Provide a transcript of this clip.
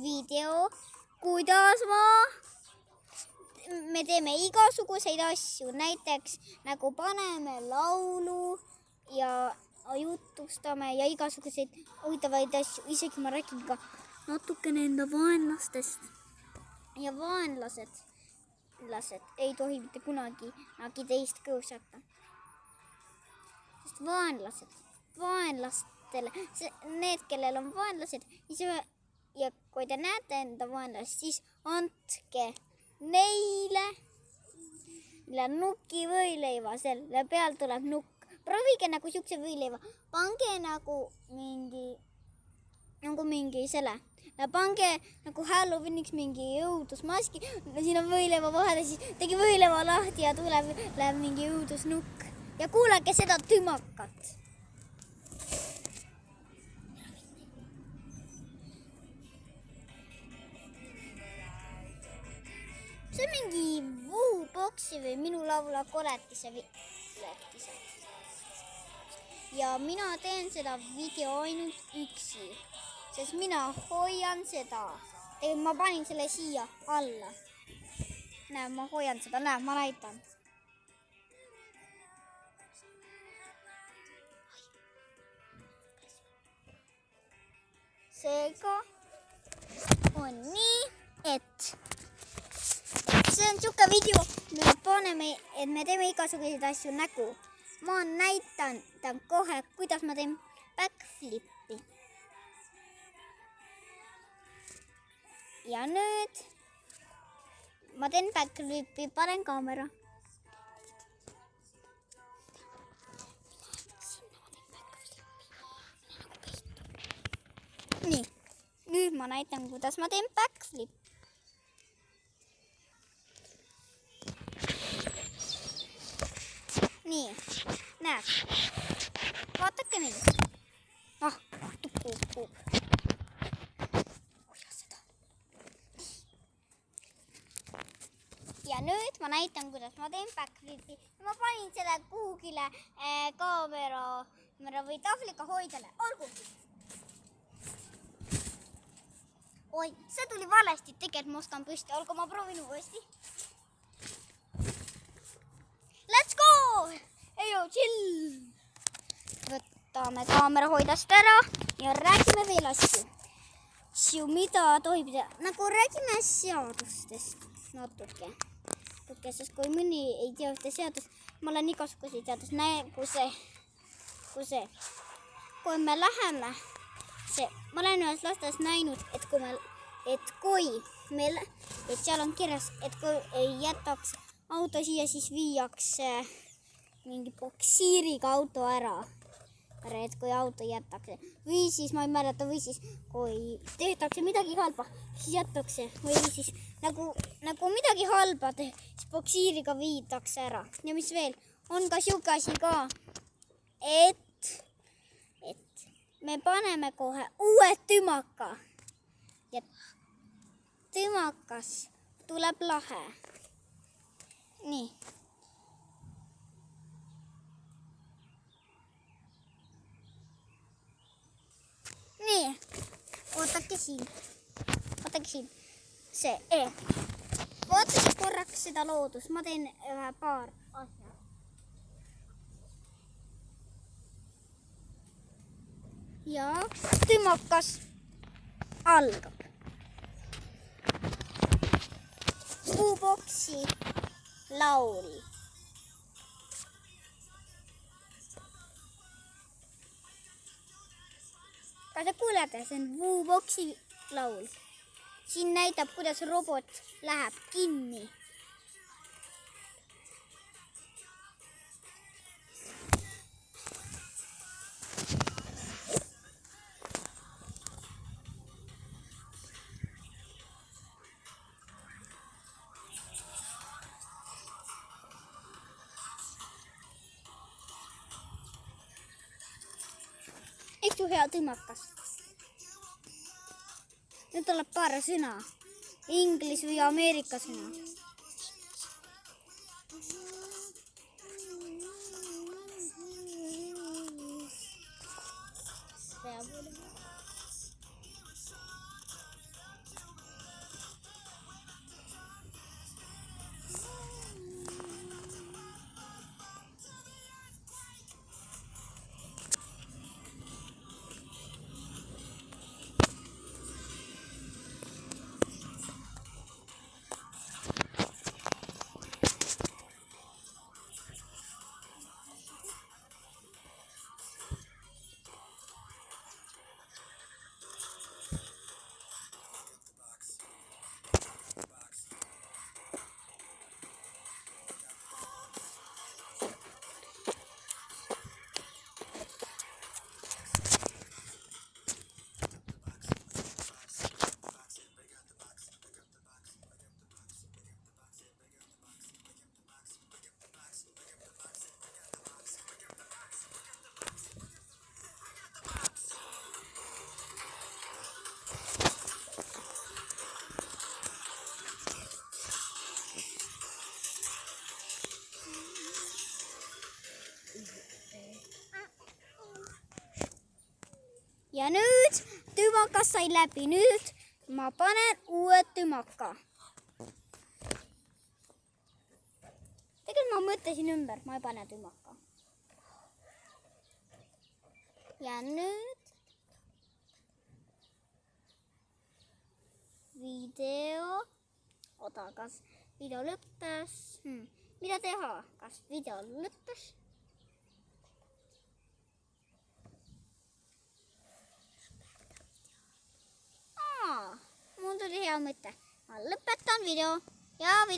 video, kuidas me teeme igasuguseid asju, näiteks nagu paneme laulu ja jutustame ja igasuguseid huvitavaid asju, isegi ma räägin ka natukene enda vaenlastest. Ja vaenlased ei tohi mitte kunagi teist kiusata. Sest vaenlastele, need, kellel on vaenlased, ja kui te näete enda vaenlast, siis andke neile nuki võileiva, selle peal tuleb nukk. Proovige nagu siukse võileiva, pange nagu mingi selle. Pange nagu Halloweeniks mingi õudusmaski, siin on võileiva vahel, siis tegi võileiva lahti ja läheb mingi õudusnukk. Ja kuulake seda tümakat. See on mingi Vuuboksi või Minu laula koletise. Ja mina teen seda video ainult üksi. Sest mina hoian seda. Ma panin selle siia alla. Näe, ma hoian seda. Näe, ma näitan. Seega on nii, et see on siuke video, me teeme igasuguseid asju nägu. Ma näitan kohe, kuidas ma teen backflipi. Ja nüüd ma teen backflipi, panen kaamera. Nii, nüüd ma näitan, kuidas ma teen backflip. Nii, näed. Vaatake mind. Tukkuub. Ja nüüd ma näitan, kuidas ma teen backflipi. Ma panin selle kuhugile kaamera või tahvliga hoidele. Olgu. Oi, see tuli valesti. Tegelikult ma oskan püsti. Olgu, ma proovin uuesti. Let's go! Ejo, chill! Võtame kaamera hoidast ära ja räägime veel asju, mida tohib teha. Nagu räägime seadustest natuke. Sest kui mõni ei tea ühte seadust, ma olen igasuguseid seadust, nagu see. Kui me läheme, ma olen ühes lastes näinud, et seal on kirjas, et kui ei jätaks auto siia, siis viiakse mingi boksiiriga auto ära. Et kui auto jätakse. Või siis, ma ei mäleta, või siis, kui tehtakse midagi halba, siis jätakse. Või siis, nagu midagi halba, siis boksiiriga viidakse ära. Ja mis veel? On ka siuke asi ka, et me paneme kohe uue tümaka. Ja tümakas tuleb lahe. Nii. Nii, ootake siin. Vaatake korraks seda loodust. Ma teen paar asja. Ja tümakas algab. Vuuboksi laul. Kas te kuulete, see on Vuuboksi laul. Siin näitab, kuidas robot läheb kinni. Eks ju hea tümakas. Nüüd tuleb paar sõna. Inglis või Ameerika sõna. ja nüüd tümakas sai läbi. Nüüd ma panen uue tümaka. Tegelikult ma mõtlesin ümber, ma ei pane tümaka. Ja nüüd video. Oota, kas video lõppes? Mida teha? Kas video lõppes? Mul tuli hea mõte. Ma lõpetan video ja video